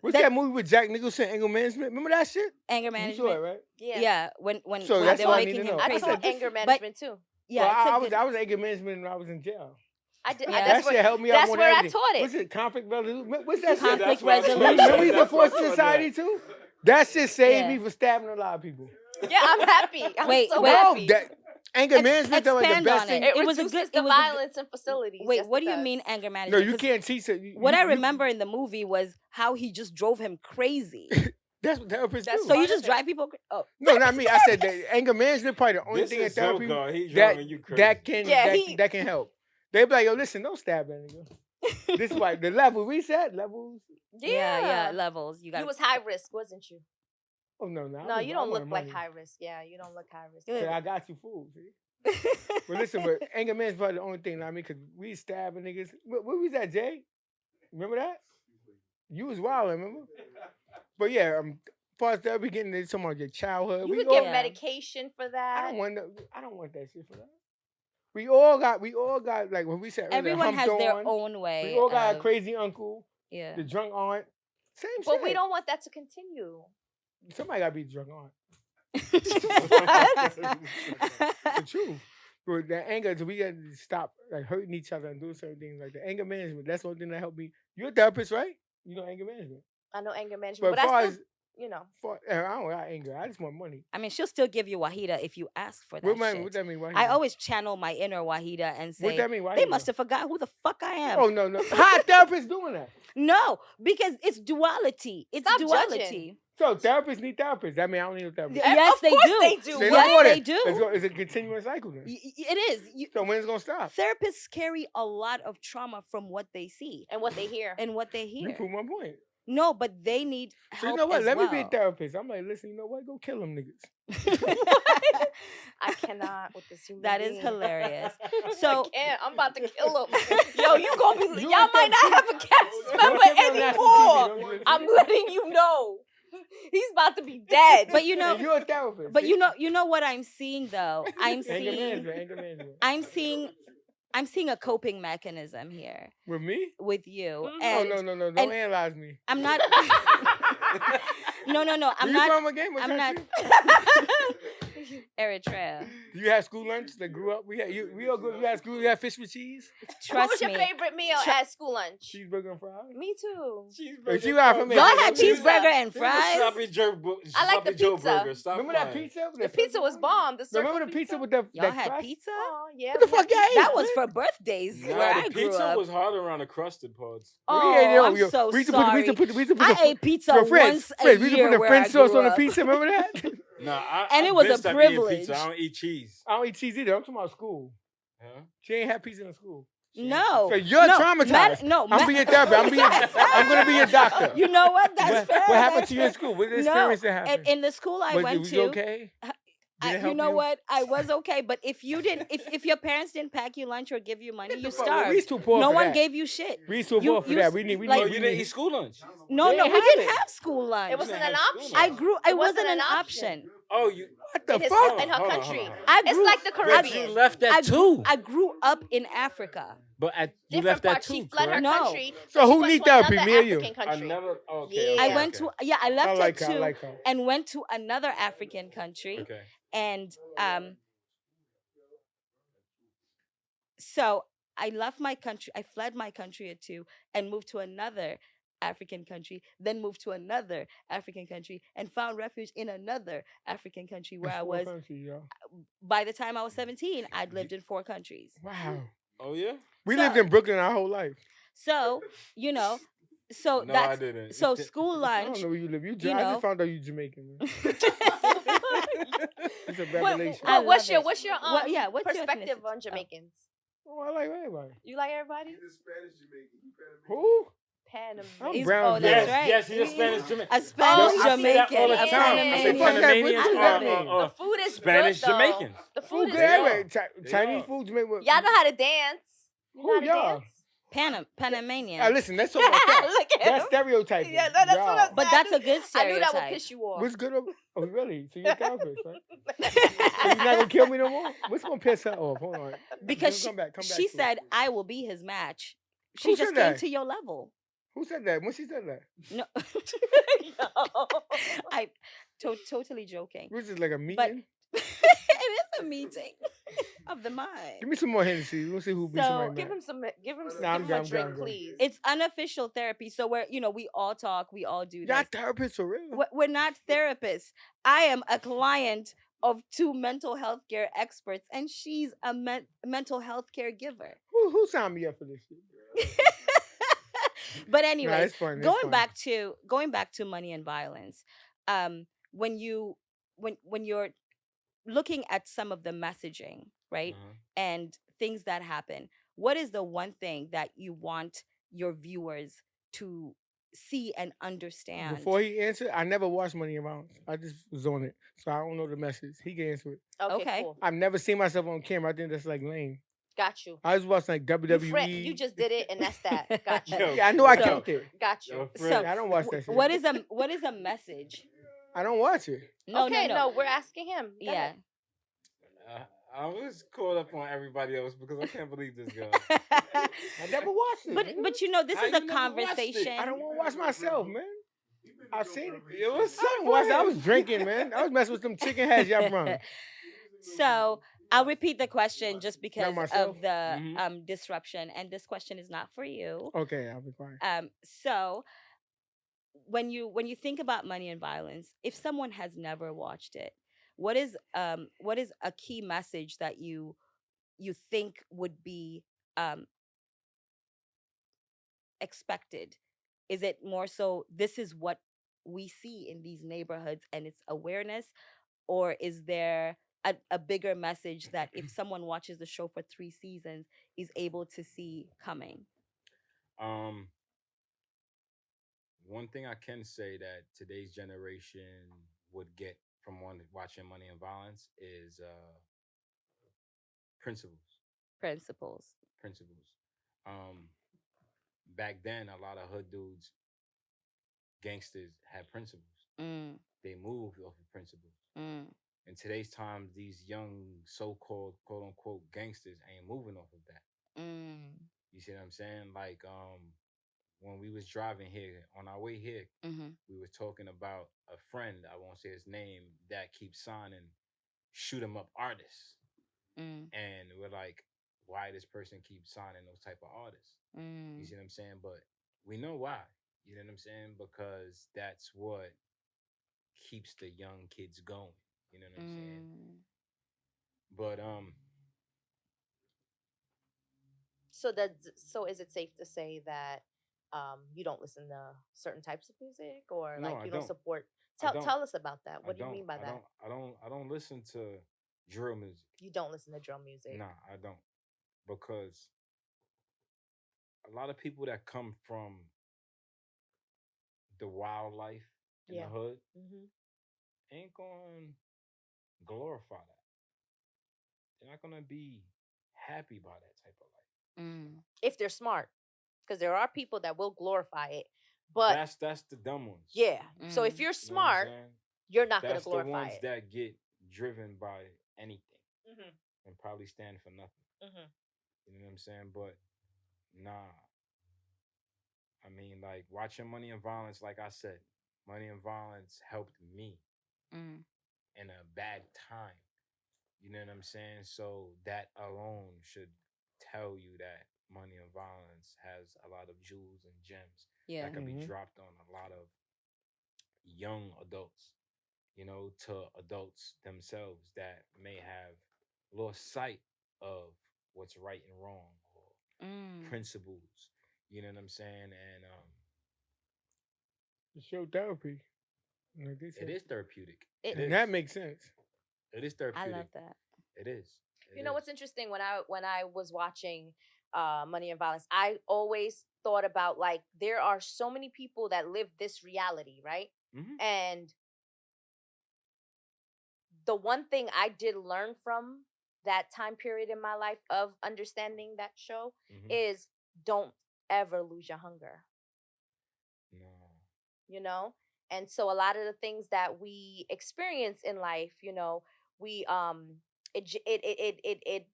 what's then that movie with Jack Nicholson, Anger Management? Remember that shit? anger You saw it, management. right? Yeah. Yeah, when So when that's they all were I need to making know. him I I crazy. saw said this. anger But management too. yeah, Well, it's a I good. was anger management when I was in jail. I did. Yeah. That's That shit helped me out That's more where than I everything. taught it. What's it? Conflict resolution? What's that shit? Conflict That's what I told resolution. you. Remember you That's before what I told society you. too? That shit saved Yeah. me from stabbing a lot of people. Yeah, I'm happy. I'm Wait, so wait. happy. that anger management though, like the Expand best on thing. it It was a reduces good- the it was a good- violence in facilities. Wait, Yes, what it do you does. mean anger No, management? you 'Cause can't teach it. what I remember in the movie was how he just drove him crazy. That's what therapists That's do. So you part of just it. drive people. Oh, No, not me. I said that anger management probably the only This thing in is therapy Zogar. He that driving you crazy. that can Yeah, that can help. They be like, yo, listen, don't stab that nigga. This is why the level we said levels. yeah, levels. You got. You was high risk, wasn't you? Oh no. No, you don't look like money. high risk. Yeah, you don't look high risk. Yeah. Yeah, I got you fooled. See? But listen, but anger management probably the only thing. I mean, cause we stabbing niggas. Where was that, Jay? Remember that? You was wild, remember? But yeah, far as therapy getting into talking about your childhood, You we could all. get Yeah. medication for that. I don't want that shit for that. We all got like when we said earlier, Everyone has humped their on, own way. We all got a of- crazy uncle, Yeah. the drunk aunt. Same shit. But we don't want that to continue. Somebody gotta be the drunk aunt. What? The truth. But the anger, we got to stop like hurting each other and doing certain things like the anger management. That's one thing that helped me. You're a therapist, right? You know anger management. I know anger management, But but as far I as still, you know, I don't got anger. I just want money. I mean, she'll still give you Wahida if you ask for that What shit. that mean? Why I always channel my inner Wahida and What say, that mean? Why they you must do? have forgot who the fuck I am. Oh no. How a therapist doing that? No, because it's duality. It's Stop duality. judging. So therapists need therapists. I mean, I don't need a therapist. Yes, Of they course do. they do. Say no Yes, more they then. do. It's a continuous cycle then. It is. So when's it gonna stop? Therapists carry a lot of trauma from what they see and what they hear. and what they You hear. prove my point. No, but they need help. So you know what? as Let me well. be a therapist. I'm like, listen, you know what? Go kill them niggas. I cannot with this human That is being. hilarious. I So can't. I'm about to kill him. Yo, you gonna be? You Y'all want might that- not have a cast Don't member kill me on national TV, anymore. don't you? I'm letting you know. He's about to be dead. but you know, And you're a therapist. but see? you know what I'm seeing though. I'm Anger seeing management. I'm seeing a coping mechanism here With me? with you. Mhm. And Oh no. Don't and- analyze me. I'm not No, I'm Where you not from again? What I'm not country? Eritrea. Do you have school lunch that grew up? We all good. You had school. You had fish with cheese, What Trust was your me. favorite meal at school lunch? cheeseburger and fries. Me too. If you are from Y'all Atlanta, had you- cheeseburger and fries? Sloppy Joe, I like the Joe pizza. burger. Stop Remember that lying. pizza? The pizza was bomb. The circle Remember the pizza with the Y'all that had crust? pizza? Oh yeah. What the we fuck had y'all ate? That was for birthdays Nah, where the I grew pizza up. was hard around the crusted parts. Oh, We ate it, I'm yo. so we used to sorry. Put the I ate pizza yo, French, once a French, we used to year put the where French I sauce grew on the up. pizza. Remember that? Nah, And I it was a bitched at eating privilege. Pizza. I don't eat cheese. I don't eat cheese either. I'm talking about school. Huh? She ain't had pizza in school. No. So you're no, traumatized. no, I'm being therapist. I'm gonna be a doctor. You know what? That's what, fair. what happened that's to you in fair. school? What No, experience that happened? in the school I went was to, you okay? Did it you help know what? I was okay, but if you didn't, if your parents didn't pack you lunch or give you money, you We starved. used to poor No for one that. gave you shit. We used to You- poor for you that. s- We like- Oh, need. you didn't eat school lunch? No, They no, we had didn't it. have school lunch. It wasn't didn't an have school option. lunch. I grew. It It wasn't wasn't an an option. Oh, you. What the In, his, fuck? in her Hold on, country. hold on. I It's grew- like the But Caribbean. you left I that grew, too. I grew up in Africa. But you Different left that parts. She too, fled her correct? No. country. So she who went need to therapy, another me or you? African I country. never. Okay. Yeah. I okay, went okay. to I left I like it her. I too, like her. and went to another African country, Okay. and so I left my country. I fled my country at 2 and moved to another African country, then moved to another African country and found refuge in another African country where I Four was. countries, yo. By the time I was 17, I'd lived in 4 countries. Wow. Oh yeah. We So- lived in Brooklyn our whole life. So, you know, so No, I that's didn't. so school I don't lunch. know where you live. I know. just found out you Jamaican. Man. It's a What, revelation. I what's love your it. what's your What- yeah, what's your perspective ethnicity? on Jamaicans? Oh, I like everybody. You like everybody? He's a Spanish Jamaican. You Panamanian. Who? Panama. I'm He's- brown. oh, that's Yes, right. yes, he's a He's Spanish Jamaican. A Spanish I see that Jamaican. all the a time. I Panamanian. say Panamanian. Panamanians I love are, it. The food is Spanish good, though. Jamaicans. The Who food is good? good. Everybody. They Chinese are. food, Jamaican. Y'all know how to dance. You know Who how to y'all? dance? Panamanian. Listen, let's talk about that. Look at That's him. stereotyping. Yeah, no, that's what I'm But that's a good I knew that would stereotype. piss you off. What's good? Oh, really? So you're a therapist, right? So you're not gonna kill me no more? What's gonna piss her off? Hold on. Because Come back. Come back she to it. said, "I will be his match." She Who just said came that? to your level. Who said that? When she said that? No, Yo. I totally joking, Was it like a but meeting? it is a meeting of the mind. Give me some more Hennessy. We'll see who beat somebody So Give mad. him some. Nah, Give I'm him done. a I'm drink, done. I'm done. please. it's unofficial therapy. So we're, we all talk, we all do Y'all this. therapists for real? We're not therapists. I am a client of two mental health care experts, and she's a mental health care giver. Who signed me up for this shit? But Nah, anyways, it's fun. It's going fun. back to money and violence. When you're looking at some of the messaging, right? Uh-huh. And things that happen, what is the one thing that you want your viewers to see and understand? Before he answered, I never watched Money and Violence. I just was on it, so I don't know the message. He can answer it. Okay, Okay. cool. I've never seen myself on camera. I think that's like lame. Got you. I was watching like WWE. You just did it, and that's that. Got you. Yo, Yeah, I know I So- can't there. Got you. Yo, So, Fred, I don't watch that shit. what is a message? I don't watch it. No, Okay, no. we're asking him. Go Yeah. ahead. I was caught up on everybody else because I can't believe this girl. I never watched it. but man. this How is you a never watched it? conversation. I don't want to watch myself, man. I've seen it. It was I didn't watch it. I was drinking, man. I was messing with some chicken heads y'all from. So I'll repeat the question just because myself? of the Mhm. disruption, and this question is not for you. Okay, I'll be quiet. So when you think about money and violence, if someone has never watched it, what is a key message that you think would be um expected? Is it more so this is what we see in these neighborhoods and it's awareness, or is there a bigger message that if someone watches the show for 3 seasons is able to see coming? Um, One thing I can say that today's generation would get from watching Money and Violence is principles. Principles. Principles. Um, Back then, a lot of hood dudes, gangsters, had principles. Mm, They moved off of principles. mm, In today's times, these young so-called quote unquote gangsters ain't moving off of that. mm, You see what I'm saying? Like when we was driving here on our way here, mm-hmm, we were talking about a friend, I won't say his name, that keeps signing shoot 'em up artists. mm, And we're like, why this person keeps signing those type of artists? You mm, see what I'm saying? But we know why. You know what I'm saying? Because that's what keeps the young kids going. You know what I'm saying? mm. But So is it safe to say that you don't listen to certain types of music, or No, like I you don't don't. support? I don't. Tell us about that. What I do you don't. mean by I that? don't. I don't listen to drill music. You don't listen to drum music. Nah, I don't. Because a lot of people that come from the wildlife in Yeah. the hood Hmm. ain't going to glorify that. They're not going to be happy by that type of life. Mm. If they're smart, because there are people that will glorify it, but That's the dumb ones. yeah. So if Mm. you're You know what I'm smart, saying? you're not gonna That's the glorify ones it. that get driven by anything Hmm. and probably stand for nothing. Hmm. You know what I'm saying? But nah, I mean, like watching Money and Violence, like I said, Money and Violence helped me Mm. in a bad time. You know what I'm saying? So that alone should tell you that Money and Violence has a lot of jewels and gems Yeah. that could be Mhm. dropped on a lot of young adults, to adults themselves that may have lost sight of what's right and wrong or Mm. principles. You know what I'm saying? And It's show therapy. Like they it said. is therapeutic. It- It And is. that makes sense. It is I therapeutic. love that. It is. You know what's interesting, when I was watching Money and Violence, I always thought about, like, there are so many people that live this reality, right? Mm-hmm. And the one thing I did learn from that time period in my life of understanding that show Mm-hmm. is don't ever lose your hunger, No. you know? And so a lot of the things that we experience in life, we it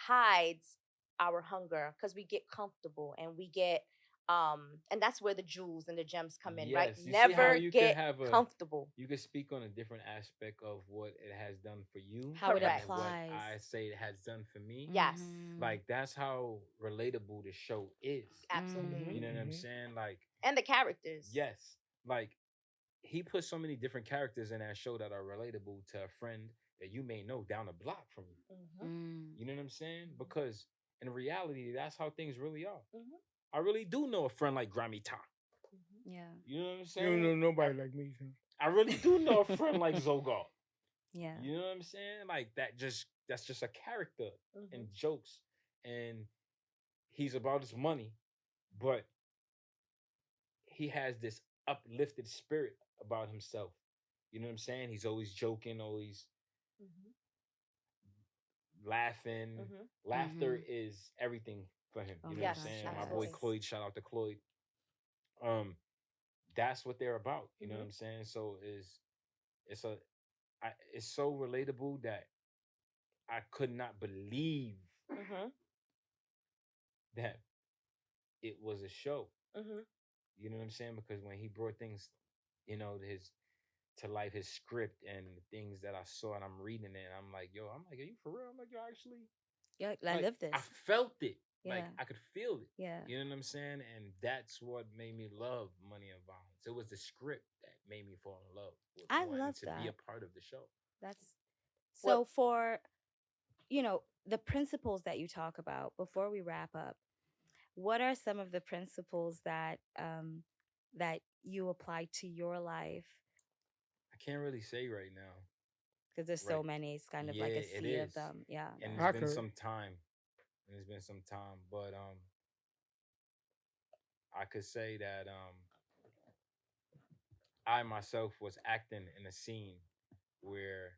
hides our hunger because we get comfortable and we get and that's where the jewels and the gems come in, right? Yes, you see how Never you can get have comfortable. you can speak on a different aspect of what it has done for you How it Correct. and what applies. I say it has done for me. Yes, Like that's how relatable the show is. absolutely. You know what I'm Mhm. saying? Like And the characters. yes, like he put so many different characters in that show that are relatable to a friend that you may know down the block from you. Hmm. You know what I'm saying? Because in reality, that's how things really are. Hmm. I really do know a friend like Grammy Top. Hmm. Yeah. You know what I'm You saying? don't know nobody like me. So. I really do know a friend like Zogar. Yeah. You know what I'm saying? Like that's just a character Hmm. and jokes. And he's about his money, but he has this uplifted spirit about himself. You know what I'm saying? He's always joking, always Hmm. laughing. Hmm. Laughter is everything for him. Oh You know my what I'm Yes, gosh, saying? My boy yes. absolutely. Cloyd, shout out to Cloyd. Um, that's what they're about. You know Hmm. what I'm saying? So it's a it's so relatable that I could not believe Hmm. that it was a show. Hmm. You know what I'm saying? Because when he brought things, his to life, his script and the things that I saw and I'm reading it, and I'm like, yo, I'm like, are you for real? I'm like, yo, actually, Yeah, I like live this. I felt it. Like Yeah. I could feel it. Yeah. You know what I'm saying? And that's what made me love Money and Violence. It was the script that made me fall in love with I wanting love to be a that. part of the show. That's Well, so for, the principles that you talk about before we wrap up. What are some of the principles that you apply to your life? I can't really say right now. Because there's so Right. many. It's kind of Yeah, like a it sea of is. them. Yeah. And it's I been could. some time. And it's been some time. But I could say that I myself was acting in a scene where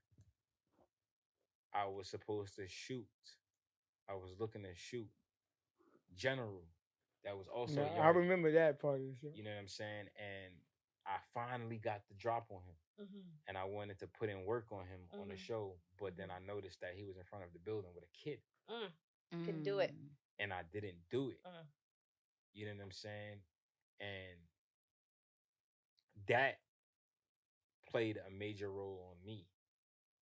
I was supposed to shoot. I was looking to shoot General. That was also Yeah, I Yardie. remember that part of the show. You know what I'm saying? And I finally got the drop on him. hmm, And I wanted to put in work on him on the hmm, show. But then I noticed that he was in front of the building with a kid. can do it. Mm. And I didn't do it. Mm. You know what I'm saying? And that played a major role on me,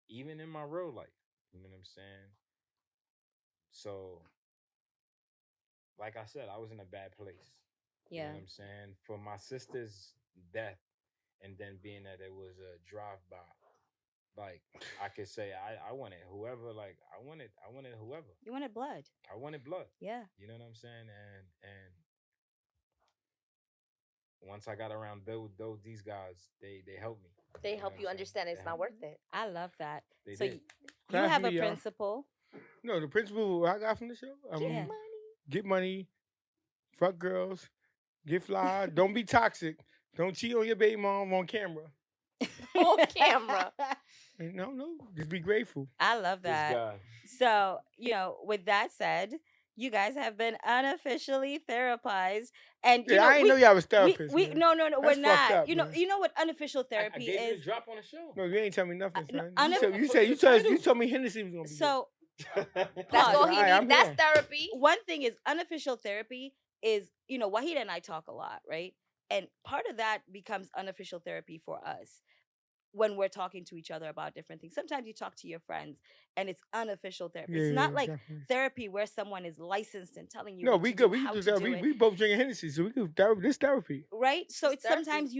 even in my real life. You know what I'm saying? So, like I said, I was in a bad place. You know Yeah. what I'm saying? For my sister's death, and then being that it was a drive by, like I could say I wanted whoever, like I wanted whoever. You wanted blood. I wanted blood. Yeah. You know what I'm saying? And once I got around these guys, they helped me. They You know help what you I'm saying? understand They it's not helped me. worth it. I love that. They So did. you Class have me, a y'all. principle. No, the principle I got from the show. Get Yeah. money. Get money, fuck girls, get fly, don't be toxic, don't cheat on your baby mom on camera. On camera. And no, just be grateful. I love This that. guy. So, with that said, you guys have been unofficially therapized. And Yeah, I ain't know y'all was we therapists, we man. no, we're That's fucked not. up, You know, man. you know what unofficial I therapy gave you is? the drop on the show. No, you ain't tell me nothing, No, son. uno- You told me Hennessy was gonna be so That's Pause. all he Alright, I'm needs. That's here. therapy. one thing is unofficial therapy is, Wahida and I talk a lot, right? And part of that becomes unofficial therapy for us when we're talking to each other about different things. Sometimes you talk to your friends and it's unofficial therapy. Yeah, It's not like definitely. therapy where someone is licensed and telling you No, what we to good. do, We can how do to that. do it, We both drinking Hennessy, so we can therapy. This therapy. right? So It's it's sometimes therapy.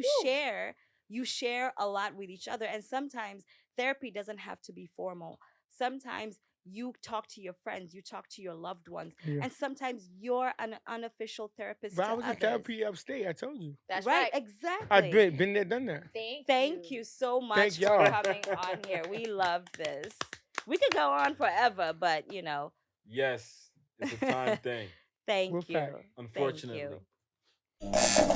you Woo. share a lot with each other, and sometimes therapy doesn't have to be formal. Sometimes you talk to your friends, you talk to your loved ones, Yeah. and sometimes you're an unofficial therapist But to I was in others. therapy upstate. I told you. That's right, right. exactly. I've been there, done that. Thank you so much Thank for y'all. coming on here. We love this. We could go on forever, but Yes, it's a time thing. thank We're you. fat. Thank Unfortunately. you.